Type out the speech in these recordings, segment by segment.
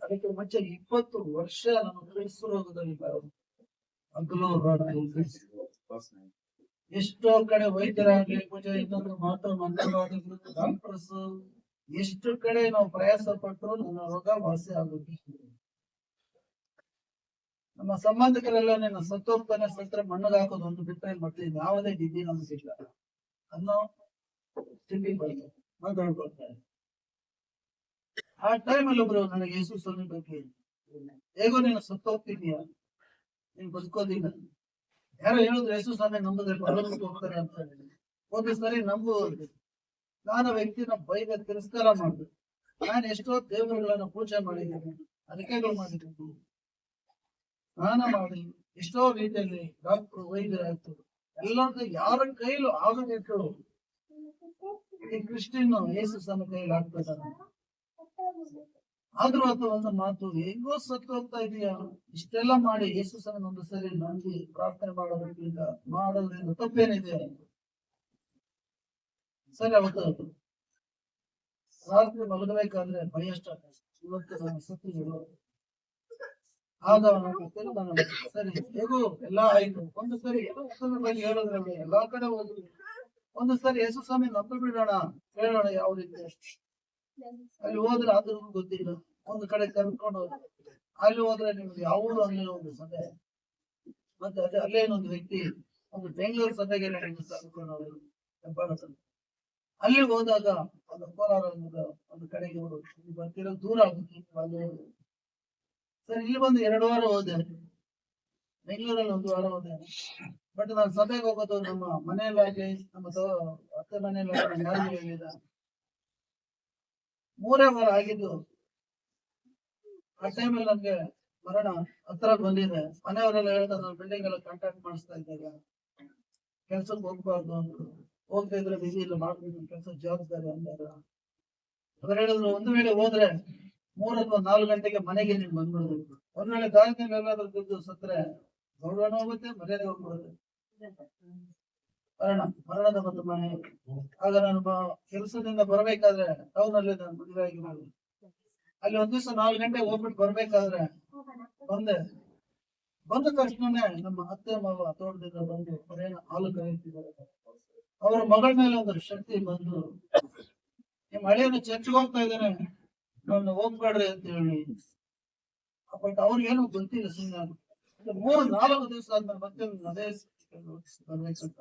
ಅದಕ್ಕೆ ಮುಂಚೆ 20 ವರ್ಷ ನಾನು ಕ್ರಿಸ್ತ ರೋಗದಲ್ಲಿ ಹಗಲು ಎಷ್ಟೋ ಕಡೆ ವೈದ್ಯರಾಗ್ಲಿ ಪೂಜೆ ಇನ್ನೊಂದು ಮಂತ್ರವಾದಿಗಳು ಡಾಕ್ಟರ್ಸ್ ಎಷ್ಟು ಕಡೆ ನಾವು ಪ್ರಯಾಸ ಪಟ್ಟರು ನನ್ನ ರೋಗ ವಾಸಿ ಆಗುತ್ತೆ. ನಮ್ಮ ಸಂಬಂಧಿಕರೆಲ್ಲ ನಿನ್ನ ಸತ್ತೋಗ್ತಾನೆ ಸತ್ರ ಮಣ್ಣಗೆ ಹಾಕೋದು ಒಂದು ಬಿಟ್ಟರೆ ಮತ್ತೆ ಯಾವುದೇ ವಿಧಿ ನಮಗಿಲ್ಲ ಅನ್ನೋ ಸ್ಥಿತಿ ಮಾತಾಡ್ಕೊಳ್ತಾರೆ. ಆ ಟೈಮಲ್ಲಿ ಒಬ್ರು ನನಗೆ ಯೇಸು ಸ್ವಾಮಿ ಬಗ್ಗೆ ಹೇಗೋ ನೀನು ಸತ್ತೋಗ್ತಿದ್ಯಾ, ನೀನ್ ಬದುಕೋದಿಲ್ಲ. ಯಾರೋ ಹೇಳಿದ್ರು ಯೇಸು ಸ್ವಾಮಿ ನಂಬುದ್ರೆ ಪರಲೋಕಕ್ಕೆ ಹೋಗ್ತಾರೆ ಅಂತ ಹೇಳಿ ಒಂದು ಸರಿ ನಂಬುವುದು. ನಾನು ವ್ಯಕ್ತಿನ ಬೈದ ತಿರಸ್ಕಾರ ಮಾಡಿದೆ. ನಾನು ಎಷ್ಟೋ ದೇವರುಗಳನ್ನ ಪೂಜೆ ಮಾಡಿದ್ದೀನಿ, ಅರಿಕೆಗಳು ಮಾಡಿದ್ದೀನಿ, ಸ್ನಾನ ಮಾಡಿ ಎಷ್ಟೋ ರೀತಿಯಲ್ಲಿ ಡಾಕ್ಟರ್ ವೈದ್ಯರಾಯ್ತು ಎಲ್ಲರಿಗೂ ಯಾರ ಕೈಲೂ ಆಗದಿತ್ತು ಈ ಕ್ರಿಶ್ಚಿಯನ್ ಯೇಸು ಸ್ವಾಮಿ ಕೈಲಿ ಆಗ್ತದ. ಆದ್ರೂ ಅದು ಒಂದು ಮಾತು, ಹೇಗೋ ಸತ್ತು ಹೋಗ್ತಾ ಇದೆಯಾ, ಇಷ್ಟೆಲ್ಲ ಮಾಡಿ ಯೇಸು ಸ್ವಾಮಿ ಒಂದು ಸರಿ ನಂಬಿ ಪ್ರಾರ್ಥನೆ ಮಾಡೋದಕ್ಕಿಂತ ಮಾಡೋದ್ರಿಂದ ತಪ್ಪೇನಿದೆ. ಸರಿ, ಅವತ್ತು ರಾತ್ರಿ ಮಲಗಬೇಕಾದ್ರೆ ಭಯ ಸ್ಟಾರ್ಟ್ ಆಯ್ತು. ಇವತ್ತು ನಾನು ಸತ್ತಿದ್ರು ಆಗ ನಾನು ಸರಿ ಹೇಗೂ ಎಲ್ಲಾ ಆಯ್ತು. ಒಂದು ಸರಿ ಬಗ್ಗೆ ಹೇಳೋದ್ರಲ್ಲಿ ಎಲ್ಲಾ ಕಡೆ ಹೋದ್ವಿ. ಒಂದು ಸರಿ ಯೇಸು ಸ್ವಾಮಿ ನಂಬಿ ಬಿಡೋಣ, ಹೇಳೋಣ ಯಾವ ರೀತಿ. ಅಲ್ಲಿ ಹೋದ್ರೆ ಆದ್ರೂ ಗೊತ್ತಿಲ್ಲ, ಒಂದು ಕಡೆ ಕರ್ಕೊಂಡು ಹೋದ್ರೆ ಅಲ್ಲಿ ಹೋದ್ರೆ ನಿಮ್ಗೆ ಯಾವ ಊರು ಅಲ್ಲಿ ಒಂದು ಸಭೆ, ಮತ್ತೆ ಅದೇ ಅಲ್ಲೇನೊಂದು ವ್ಯಕ್ತಿ ಒಂದು ಬೆಂಗಳೂರು ಸಭೆಗೆ ಕರ್ಕೊಂಡು ಹೋದ್ರು ಹೆಬ್ಬಾಳದಲ್ಲಿ. ಅಲ್ಲಿ ಹೋದಾಗ ಒಂದು ಕೋಲಾರ ಒಂದು ಕಡೆಗೆ ಬರ್ತಿರೋ ದೂರ ಆಗುತ್ತೆ. ಅಲ್ಲಿ ಸರಿ ಇಲ್ಲಿ ಬಂದು 2 ವಾರ ಹೋದೆ, ಬೆಂಗಳೂರಲ್ಲಿ 1 ವಾರ ಹೋದೆ. ಬಟ್ ನಾನು ಸಭೆಗೆ ಹೋಗೋದು ನಮ್ಮ ಮನೆಯಲ್ಲಾಗ್ಲಿ ನಮ್ಮ ಅತ್ತೆ ಮನೆಯಲ್ಲಿ ಹೇಳಿದ 3 ವಾರ ಆಗಿದ್ದು. ಆ ಟೈಮಲ್ಲಿ ನಮ್ಗೆ ಮರಣ ಹತ್ರ ಬಂದಿದೆ. ಮನೆಯವರೆಲ್ಲ ಹೇಳ್ತಾರೆ ನಾವು ಬಿಲ್ಡಿಂಗ್ ಎಲ್ಲ ಕಾಂಟ್ಯಾಕ್ಟ್ ಮಾಡಿಸ್ತಾ ಇದ್ದಾಗ ಕೆಲ್ಸಕ್ಕೆ ಹೋಗ್ಬಾರ್ದು ಅಂತ, ಹೋಗ್ತಾ ಇದ್ರೆ ಬಿಸಿ ಇಲ್ಲ ಮಾಡ್ಬೇಕು ಕೆಲಸ ಜವಾಬ್ದಾರಿ ಅಂದಾಗ ಅವ್ರು ಹೇಳಿದ್ರು ಒಂದು ವೇಳೆ ಹೋದ್ರೆ 3 ಅಥವಾ 4 ಗಂಟೆಗೆ ಮನೆಗೆ ನೀನ್ ಬಂದ್ಬಿಡ್ಬೇಕು. ಒಂದ್ ವೇಳೆ ದಾರಿನಲ್ಲಿ ಎಲ್ಲಾದ್ರೂ ಬಿದ್ದು ಸತ್ರೆ ಗೌರವನೂ ಹೋಗುತ್ತೆ, ಮರ್ಯಾದೆ ಹೋಗ್ಬಿಡುತ್ತೆ. ಮರಣದ ಒಂದು ಮನೆ. ಆಗ ನಾನು ಕೆಲಸದಿಂದ ಬರ್ಬೇಕಾದ್ರೆ ಟೌನ್ ಅಲ್ಲಿ ನಾನು ಮದುವೆ ಆಗಿ ಮಾಡಿ ಅಲ್ಲಿ ಒಂದ್ ದಿವಸ 4 ಗಂಟೆಗೆ ಹೋಗ್ಬಿಟ್ಟು ಬರ್ಬೇಕಾದ್ರೆ ಬಂದ ತಕ್ಷಣನೇ ನಮ್ಮ ಅತ್ತೆ ಮಾವ ತೋಟದಿಂದ ಬಂದು ಅವರೇನು ಹಾಲು ಕರೀತಿದ್ದಾರೆ. ಅವರ ಮಗಳ ಮೇಲೆ ಒಂದು ಶಕ್ತಿ ಬಂದು ನಿಮ್ ಹಳೆಯನ್ನು ಚರ್ಚ್ಗೆ ಹೋಗ್ತಾ ಇದ್ದಾನೆ, ನಾನು ಹೋಗ್ಬೇಡ್ರಿ ಅಂತ ಹೇಳಿ. ಬಟ್ ಅವ್ರಿಗೇನು ಗೊತ್ತಿಲ್ಲ. ಸುಮ್ಮನೆ 3-4 ದಿವಸ ಆದ್ಮೇಲೆ ಮತ್ತೆ ಅದೇ ಬರ್ಬೇಕಂತ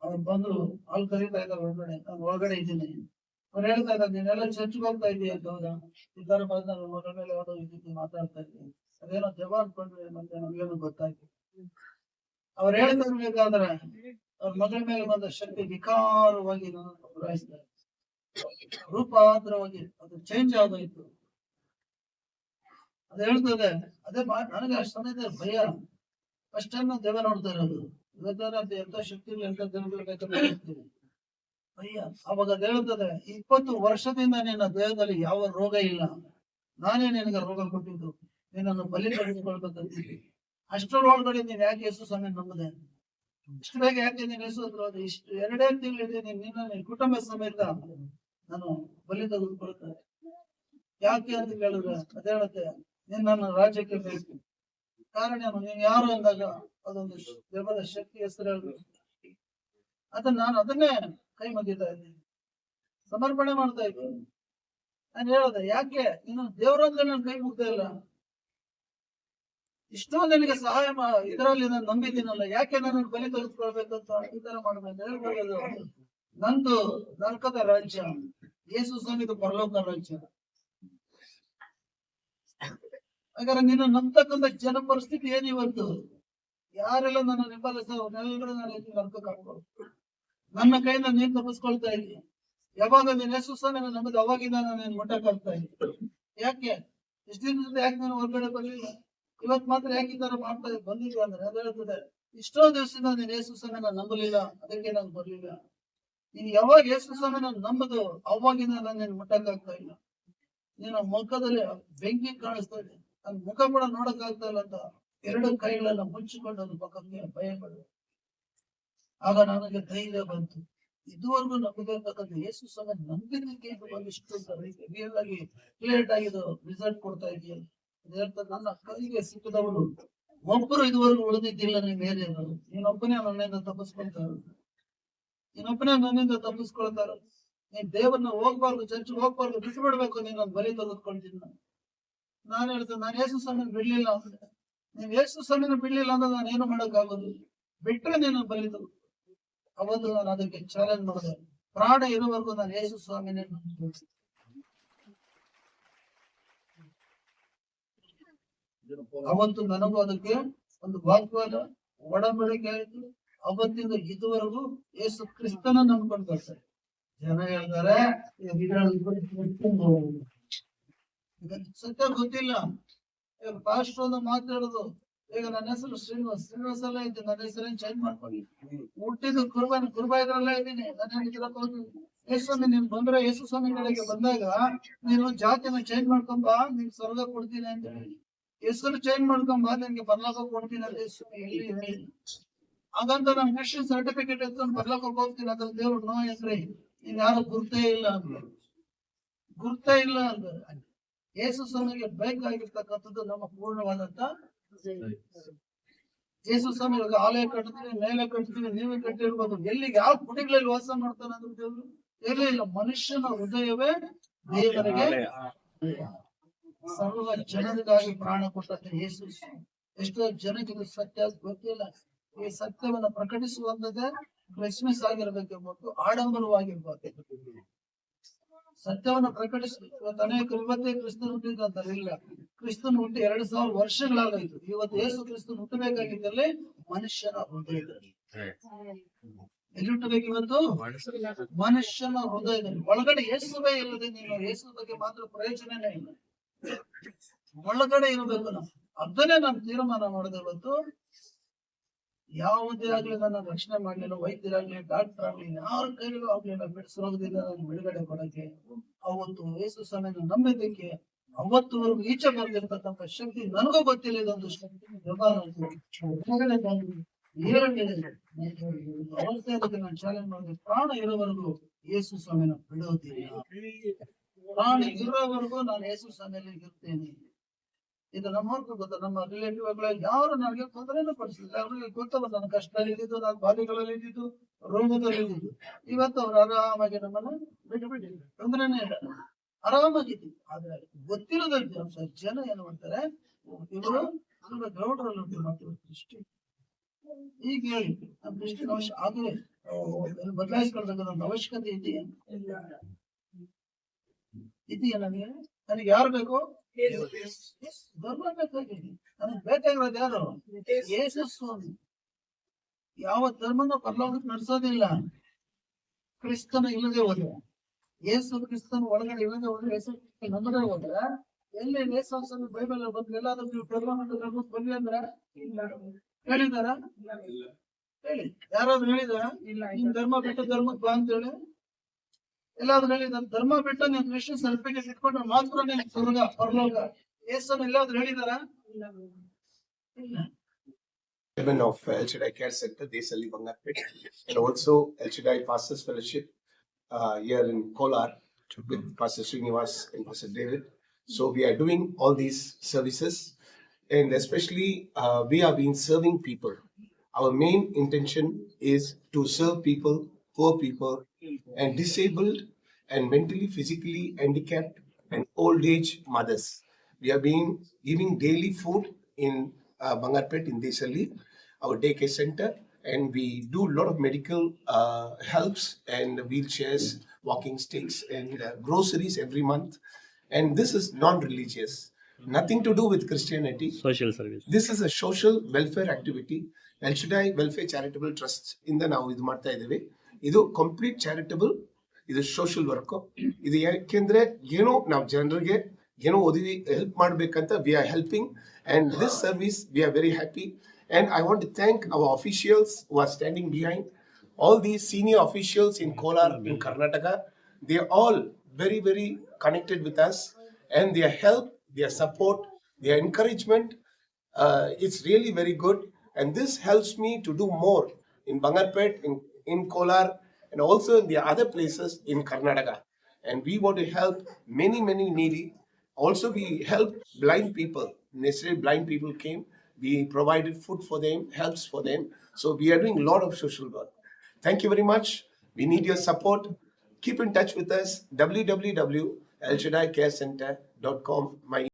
ಅವ್ರು ಬಂದ್ರು, ಹಾಲು ಕರೀತಾ ಇದ್ದಾರೆ ಒಳಗಡೆ, ನಾನು ಒಳಗಡೆ ಇದ್ದೀನಿ. ಅವ್ರು ಹೇಳ್ತಾ ಇದ್ದಾರೆ ನೀನೆಲ್ಲ ಚರ್ಚ್ಗೆ ಹೋಗ್ತಾ ಇದೀಯ ಅಂತ. ಹೌದಾ? ಈ ತರ ಬಂದ ನನ್ನ ಮಗಳ ಮೇಲೆ ಯಾವುದೋ ರೀತಿ ಮಾತಾಡ್ತಾ ಇದ್ದೀನಿ, ಅದೇನೋ ಜವ ಅನ್ಕೊಂಡ್ರೆ ಮತ್ತೆ ನಮ್ಗೇನು ಗೊತ್ತಾಯ್ತು. ಅವ್ರು ಹೇಳ್ತಾ ಇರ್ಬೇಕಾದ್ರೆ ಅವ್ರ ಮಗಳ ಮೇಲೆ ಬಂದ ಶಕ್ತಿ ವಿಕಾರವಾಗಿ ಗುರಾಯಿಸ್ತಾರೆ, ರೂಪಾಂತರವಾಗಿ ಅದು ಚೇಂಜ್ ಆಗೋಯ್ತು. ಅದು ಹೇಳ್ತದೆ ಅದೇ ನನಗೆ ಅಷ್ಟು ಸಮಯದ ಭಯ. ಅಷ್ಟನ್ನು ದೇವ ನೋಡ್ತಾ ಇರೋದು. ಇವತ್ತಾರ ಎಂತ ಶಕ್ತಿ ಎಂತ ದೇವರಿಗೆ ಭಯ. ಅವಾಗ ಅದು ಹೇಳ್ತದೆ 20 ವರ್ಷದಿಂದ ನಿನ್ನ ದೇಹದಲ್ಲಿ ಯಾವ ರೋಗ ಇಲ್ಲ, ನಾನೇ ನಿನಗೆ ರೋಗ ಕೊಟ್ಟಿದ್ದು, ನಿನ್ನನ್ನು ಬಲಿ ತೆಗೆದುಕೊಳ್ಬೇಕಂತಿದ್ದೆ. ಅಷ್ಟರೊಳಗಡೆ ನೀನ್ ಯಾಕೆ ಯೇಸು ಸ್ವಾಮಿ ನಂಬುದೆ? ಇಷ್ಟು ಬೇಗ ಯಾಕೆ ನೀನ್ ಯೇಸು ಇಷ್ಟು 2 ತಿಂಗಳಿದೆ ನಿನ್ನ ಕುಟುಂಬ ಸಮೇತ ನಾನು ಬಲಿ ತೆಗೆದುಕೊಳ್ತೇನೆ. ಯಾಕೆ ಅಂತ ಕೇಳಿದ್ರೆ ಅದೇ ಹೇಳುತ್ತೆ, ನಿನ್ನ ರಾಜ್ಯಕ್ಕೆ ಬೇಕು. ಕಾರಣ ನೀನ್ ಯಾರು ಅಂದಾಗ ಅದೊಂದು ದೇವರ ಶಕ್ತಿ ಹೆಸರು ನಾನು ಅದನ್ನೇ ಕೈ ಮುಗಿತಾ ಇದ್ದೀನಿ, ಸಮರ್ಪಣೆ ಮಾಡ್ತಾ ಇದ್ದೀನಿ. ನಾನು ಹೇಳದೆ ಯಾಕೆ ನೀನು ದೇವರಂದ್ರೆ ನಾನು ಕೈ ಮುಗ್ತಾ ಇಲ್ಲ, ಇಷ್ಟೋ ನಿನಗೆ ಸಹಾಯ ಇದರಲ್ಲಿ ನಾನು ನಂಬಿದ್ದೀನಲ್ಲ, ಯಾಕೆ ನಾನು ಬಲಿ ತೆಗೆದುಕೊಳ್ಬೇಕಂತ ಈ ತರ ಮಾಡ್ಬೇಕು ಹೇಳ್ಬೋದು. ನಂದು ನರಕದ ರಾಜ್ಯ, ಯೇಸು ಸ್ವಾಮಿದು ಪರಲೋಕ ರಾಜ್ಯ. ಹಾಗಾದ್ರೆ ನೀನು ನಂಬತಕ್ಕಂಥ ಜನ ಪರಿಸ್ಥಿತಿ ಏನಿವತ್ತು? ಯಾರೆಲ್ಲ ನನ್ನ ನಿಂಬಲಿಸ್ತಾರೆ ಅವ್ರನ್ನೆಲ್ಲರೂ ನಾನು ನರಕಕ್ಕೆ ಹಾಕ್ಬೋದು. ನನ್ನ ಕೈಯಿಂದ ನೀನ್ ತಪ್ಪಿಸ್ಕೊಳ್ತಾ ಇದ್ದೀನಿ. ಯಾವಾಗ ನೀನ್ ಯೇಸು ಸ್ವಾಮಿ ನಂಬುದು ಅವಾಗಿಂದ ನಾನು ಮುಟ್ಟಕ್ ಆಗ್ತಾ ಇದ್ದೀನಿ. ಯಾಕೆ ಇಷ್ಟ ದಿನದಿಂದ ಯಾಕೆ ನಾನು ಹೊರಗಡೆ ಬರ್ಲಿಲ್ಲ? ಇವತ್ ಮಾತ್ರ ಯಾಕೆ ಈ ತರ ಮಾಡ್ತಾ ಬಂದಿದ್ವಿ ಅಂದ್ರೆ ಅದು ಹೇಳ್ತದೆ, ಇಷ್ಟೋ ದಿವಸದಿಂದ ನೀನ್ ಯೇಸು ಸ್ವಾಮಿ ನಂಬಲಿಲ್ಲ, ಅದಕ್ಕೆ ನಾನು ಬರ್ಲಿಲ್ಲ. ನೀನ್ ಯಾವಾಗ ಯೇಸು ಸ್ವಾಮಿ ನಂಬುದು ಅವಾಗಿಂದ ನಾನು ಮುಟ್ಟಕ್ ಆಗ್ತಾ ಇಲ್ಲ. ನೀನು ಮುಖದಲ್ಲಿ ಬೆಂಕಿ ಕಾಣಿಸ್ತಾ ಇದೆ, ನನ್ ಮುಖ ಕೂಡ ನೋಡಕ್ ಆಗ್ತಾ ಇಲ್ಲ ಅಂತ 2 ಕೈಗಳನ್ನ ಮುಚ್ಚಿಕೊಂಡು ಅದು ಪಕ್ಕಕ್ಕೆ ಭಯ ಪಡ. ಆಗ ನನಗೆ ಧೈರ್ಯ ಬಂತು, ಇದುವರೆಗೂ ನಂಬಿರ್ತಕ್ಕಂಥ ಯೇಸು ಸ್ವಾಮಿ ನಂಬಿದಕ್ಕೆ ಇದು ಒಂದಿಷ್ಟು ರಿಯಲ್ ಆಗಿ ಕ್ಲಿಯರ್ ಆಗಿದ್ದು ರಿಸಲ್ಟ್ ಕೊಡ್ತಾ ಇದೆಯಲ್ಲ. ನನ್ನ ಕೈಗೆ ಸಿಕ್ಕದವಳು ಒಬ್ಬರು ಇದುವರೆಗೂ ಉಳಿದಿದ್ದಿಲ್ಲ. ನೀನೊಬ್ಬನೇ ನನ್ನಿಂದ ತಪ್ಪಿಸ್ಕೊಳ್ತಾರ, ನೀನೊಬ್ಬನೇ ನನ್ನಿಂದ ತಪ್ಪಿಸ್ಕೊಳ್ತಾರ. ನೀನ್ ದೇವರನ್ನ ಹೋಗ್ಬಾರ್ದು, ಚರ್ಚ್ ಹೋಗ್ಬಾರ್ದು, ಬಿಟ್ಟು ಬಿಡ್ಬೇಕು, ನೀನ್ ಬಲಿ ತೆಗೆದುಕೊಳ್ತೀನಿ. ನಾನು ಹೇಳ್ತೇನೆ, ನಾನು ಯೇಸು ಸ್ವಾಮಿನ ಬಿಡ್ಲಿಲ್ಲ ಅಂದ್ರೆ, ನೀನ್ ಯೇಸು ಸ್ವಾಮಿನ ಬಿಡ್ಲಿಲ್ಲ ಅಂದ್ರೆ ನಾನು ಏನು ಮಾಡಕ್ ಆಗೋದು, ಬಿಟ್ರೆ ನೀನು ಬಲಿ ತೆಗೆದು. ಅವತ್ತು ನಾನು ಅದಕ್ಕೆ ಚಾಲೆಂಜ್ ಮಾಡಿದೆ, ಪ್ರಾಣ ಇರುವವರೆಗೂ ನಾನು ಯೇಸು ಸ್ವಾಮಿನೇ. ಅವತ್ತು ನನಗೂ ಅದಕ್ಕೆ ಒಂದು ವಾಗ್ವಾದ, ಒಡಂಬಡಿಕೆ ಆಯ್ತು. ಅವತ್ತಿಂದ ಇದುವರೆಗೂ ಯೇಸು ಕ್ರಿಸ್ತನ ನಂಬ್ಕೊಂಡು ಬರ್ತಾರೆ. ಜನ ಹೇಳ್ತಾರೆ ಸತ್ಯ ಗೊತ್ತಿಲ್ಲ. ಈಗ ಪಾಸ್ಟರ್ ಮಾತಾಡೋದು, ಈಗ ನನ್ನ ಹೆಸರು ಶ್ರೀನಿವಾಸ ಎಲ್ಲ ಇದ್ದೆ, ನನ್ನ ಹೆಸರೇನು ಚೇಂಜ್ ಮಾಡ್ಕೊಳ್ಳಿ. ಹುಟ್ಟಿದ್ದು ಕುರ್ಬಾ ಇದ್ರಲ್ಲ ಇದ್ದೀನಿ. ನಾನು ಯೇಸುಸ್ವಾಮಿ ನೀನ್ ಬಂದ್ರೆ, ಯೇಸುಸ್ವಾಮಿ ಕಡೆಗೆ ಬಂದಾಗ ನೀನು ಜಾತಿನ ಚೇಂಜ್ ಮಾಡ್ಕೊಂಬ, ನಿನ್ ಸ್ವರ್ಗ ಕೊಡ್ತೀನಿ ಅಂತ ಹೇಳಿ, ಹೆಸರು ಚೇಂಜ್ ಮಾಡ್ಕೊಂಬ, ನಿನ್ಗೆ ಬರ್ಲಾಕ ಕೊಡ್ತೀನಿ ಅಂತ ಎಲ್ಲಿ ಹೇಳಿ. ಹಾಗಂತ ನಾನು ಕ್ರಿಶ್ಚಿಯನ್ ಸರ್ಟಿಫಿಕೇಟ್ ಎತ್ಕೊಂಡು ಬರ್ಲಾಕ ಹೋಗ್ತೀನಿ, ಅದ್ರ ದೇವ್ರು ನೋ ಹೆಸ್ರಿ ಇನ್ ಯಾರು ಗುರ್ತೇ ಇಲ್ಲ ಅಂತ. ಯೇಸು ಸ್ವಾಮಿಗೆ ಬೇಕಾಗಿರ್ತಕ್ಕಂಥದ್ದು ನಮ್ಮ ಪೂರ್ಣವಾದಂತ ಯೇಸು ಸ್ವಾಮಿ ಆಲಯ ಕಟ್ತೀವಿ, ಮೇಲೆ ಕಟ್ತೀವಿ, ನೀವೇ ಕಟ್ಟಿರ್ಬೋದು. ಎಲ್ಲಿಗೆ ಯಾವ ಗುಡಿಗಳಲ್ಲಿ ವಾಸ ಮಾಡ್ತಾನೆ ಅಂದ್ರೆ ದೇವ್ರು ಎಲ್ಲಿ ಇಲ್ಲ. ಮನುಷ್ಯನ ಹೃದಯವೇ ದೇವರಿಗೆ ಸರ್ವ ಜನರಿಗಾಗಿ ಪ್ರಾಣ ಕೊಟ್ಟಂತೆ ಯೇಸು. ಎಷ್ಟೋ ಜನಕ್ಕೆ ಇದು ಸತ್ಯ ಗೊತ್ತಿಲ್ಲ. ಈ ಸತ್ಯವನ್ನ ಪ್ರಕಟಿಸುವಂತದ್ದೇ ಕ್ರಿಸ್ಮಸ್ ಆಗಿರ್ಬೇಕೆಂಬುದು ಆಡಂಬರವಾಗಿರ್ಬೇಕು. ಸತ್ಯವನ್ನ ಪ್ರಕಟಿಸಬೇಕು. ಇವತ್ತು ಅನೇಕರು ಇವತ್ತೇ ಕ್ರಿಸ್ತನ ಹುಟ್ಟಿದಂತಾರೆ, ಇಲ್ಲ, ಕ್ರಿಸ್ತನ ಹುಟ್ಟಿ 2000 ವರ್ಷಗಳಾಗೋಯ್ತು. ಇವತ್ತು ಯೇಸು ಕ್ರಿಸ್ತನ ಹುಟ್ಟಬೇಕಾಗಿದ್ದಲ್ಲಿ ಮನುಷ್ಯನ ಹೃದಯದಲ್ಲಿ. ಎಲ್ಲಿ ಹುಟ್ಟಬೇಕು ಇವತ್ತು? ಮನುಷ್ಯನ ಹೃದಯದಲ್ಲಿ. ಒಳಗಡೆ ಯೇಸುವೇ ಇಲ್ಲದೆ ನೀನು ಯೇಸು ಬಗ್ಗೆ ಮಾತ್ರ ಪ್ರಯೋಜನನೇ ಇಲ್ಲ. ಒಳಗಡೆ ಇರಬೇಕು. ನಾವು ಅದನ್ನೇ ನಾನು ತೀರ್ಮಾನ ಮಾಡಿದೆ. ಇವತ್ತು ಯಾವುದೇ ಆಗ್ಲಿ ನನ್ನ ರಕ್ಷಣೆ ಮಾಡ್ಲಿಲ್ಲ, ವೈದ್ಯರಾಗ್ಲಿ, ಡಾಕ್ಟರ್ ಆಗ್ಲಿ, ಯಾರ ಕೈಲೂ ಆಗ್ಲಿಲ್ಲ ಬಿಡಿಸೋದಿಲ್ಲ ನಾನು ಬಿಡುಗಡೆ ಕೊಡಕ್ಕೆ. ಅವತ್ತು ಯೇಸು ಸ್ವಾಮಿನ ನಂಬಿದ್ದಕ್ಕೆ ಅವತ್ತುವರೆಗೂ ಈಚೆ ಬರ್ದಿರ್ತಕ್ಕಂಥ ಶಕ್ತಿ ನನಗೂ ಗೊತ್ತಿಲ್ಲ. ಇದೊಂದು ಶಕ್ತಿ ಅವತ್ತೇ ನಾನು ಚಾಲೆಂಜ್ ಮಾಡಿದೆ, ಪ್ರಾಣ ಇರೋವರೆಗೂ ಯೇಸು ಸ್ವಾಮಿನ ಬಿಡೋದಿಲ್ಲ. ಪ್ರಾಣ ಇರೋವರೆಗೂ ನಾನು ಯೇಸು ಸ್ವಾಮಿಯಲ್ಲಿ ಇರ್ತೇನೆ. ಇದು ನಮ್ಮವ್ರಿಗೂ ಗೊತ್ತ, ನಮ್ಮ ರಿಲೇಟಿವ್ ಯಾರು ನನಗೆ ತೊಂದರೆನೂ ಪಡಿಸಲಿಲ್ಲ. ಅವ್ರಿಗೆ ಗೊತ್ತಲ್ಲ ನನ್ನ ಕಷ್ಟದಲ್ಲಿ ಇದ್ದಿದ್ದು, ನಾನು ಬಾಧೆಗಳಲ್ಲಿ ಇದ್ದಿದ್ದು, ರೋಗದಲ್ಲಿ ಇದ್ದಿದ್ದು. ಇವತ್ತು ಅವ್ರು ಆರಾಮಾಗಿ ನಮ್ಮನ್ನ ಬಿಟ್ಟು ಬಿಟ್ಟಿಲ್ಲ, ತೊಂದರೆನೇ ಇಲ್ಲ, ಆರಾಮಾಗಿದ್ದೀವಿ. ಆದ್ರೆ ಗೊತ್ತಿಲ್ಲದ ಜನ ಏನು ಮಾಡ್ತಾರೆ, ಇವರು ಗೌಡರಲ್ಲಿ ಉಂಟು ಮಾಡ್ತೀವಿ ದೃಷ್ಟಿ. ಈಗ ಹೇಳಿ ನಮ್ಮ ದೃಷ್ಟಿ ಆಗಲೇ ಬದಲಾಯಿಸ್ಕೊಳ್ಬೇಕಂತ ಅವಶ್ಯಕತೆ ಇದೆಯಾ? ಇದೆಯಾ? ನನಗೆ ಯಾರು ಬೇಕು? ಧರ್ಮ ಬೇಕಾಗಿದೆ. ನನಗೆ ಬೇಕಾಗಿರೋದು ಯಾರು? ಯೇಸು ಸ್ವಾಮಿ. ಯಾವ ಧರ್ಮನ ಪರಲೋಕಕ್ಕೆ ನಡೆಸೋದಿಲ್ಲ ಕ್ರಿಸ್ತನ ಇಲ್ಲದೆ ಹೋದ್ರೆ. ಯೇಸು ಕ್ರಿಸ್ತನ ಒಳಗಡೆ ಇಲ್ಲದೆ ಹೋದ್ರೆ, ಯೇಸು ನಮ್ಮದೇ ಹೋದ್ರೆ, ಎಲ್ಲಿ ಯೇಸು ಸ್ವಾಮಿ ಬೈಬಲ್ ಬಂದ್ರೆ ಎಲ್ಲಾದ್ರೂ ನೀವು ಧರ್ಮಕ್ಕೆ ಬನ್ನಿ ಅಂದ್ರೆ ಹೇಳಿದಾರ? ಹೇಳಿ, ಯಾರಾದ್ರೂ ಹೇಳಿದಾರ? ನಿಮ್ ಧರ್ಮ ಬಿಟ್ಟು ಧರ್ಮಕ್ಕೆ ಬಾ ಅಂತ ಹೇಳಿ ಎಲ್ಲಾದ್ರೂ ಹೇಳಿದಾರ? ಧರ್ಮ ಬಿಟ್ಟು ನೀವು ಕ್ರಿಶ್ಚಿಯನ್ ಸರ್ಟಿಫಿಕೇಟ್ ಇಟ್ಕೊಂಡ್ರೆ ಮಾತ್ರ ನೀವು ಸ್ವರ್ಗ ಪರಲೋಕ ಯೇಸು ಎಲ್ಲಾದ್ರೂ ಹೇಳಿದಾರ? ಇಲ್ಲ. Chairman of El Shaddai Care Center, Desahalli Bangarpet, and also El Shaddai Pastors Fellowship here in Kolar with Pastor Srinivas and Pastor David. So we are doing all these services, and especially we have been serving people. Our main intention is to serve people, poor people, and disabled and mentally, physically handicapped and old age mothers. We have been giving daily food in Bangarpet in Desahalli, our daycare center, and we do a lot of medical helps and wheelchairs, walking sticks, and groceries every month. And this is non-religious, nothing to do with Christianity. Social service. This is a social welfare activity. El Shaddai Welfare Charitable Trust ಇಂದ ನಾವು ಇದು ಮಾಡ್ತಾ ಇದ್ದೇವೆ. ಇದು complete charitable, ಇದು social work. ಇದು ಯಾಕೆಂದ್ರೆ ಏನೋ ನಾವು ಜನರಿಗೆ ಏನೋ ಓದಿ ಹೆಲ್ಪ್ ಮಾಡ್ಬೇಕಂತ we are helping, and this service we are very happy. And I want to thank our officials who are standing behind, all these senior officials in Kolar, in Karnataka. They are all very, very connected with us, and their help, their support, their encouragement, it's really very good. And this helps me to do more in Bangarpet, in Kolar, and also in the other places in Karnataka. And we want to help many, many needy. Also, we help blind people. Necessarily, blind people came. We provided food for them, helps for them. So we are doing a lot of social work. Thank you very much. We need your support. Keep in touch with us. www.elshaddaicarecenter.com. My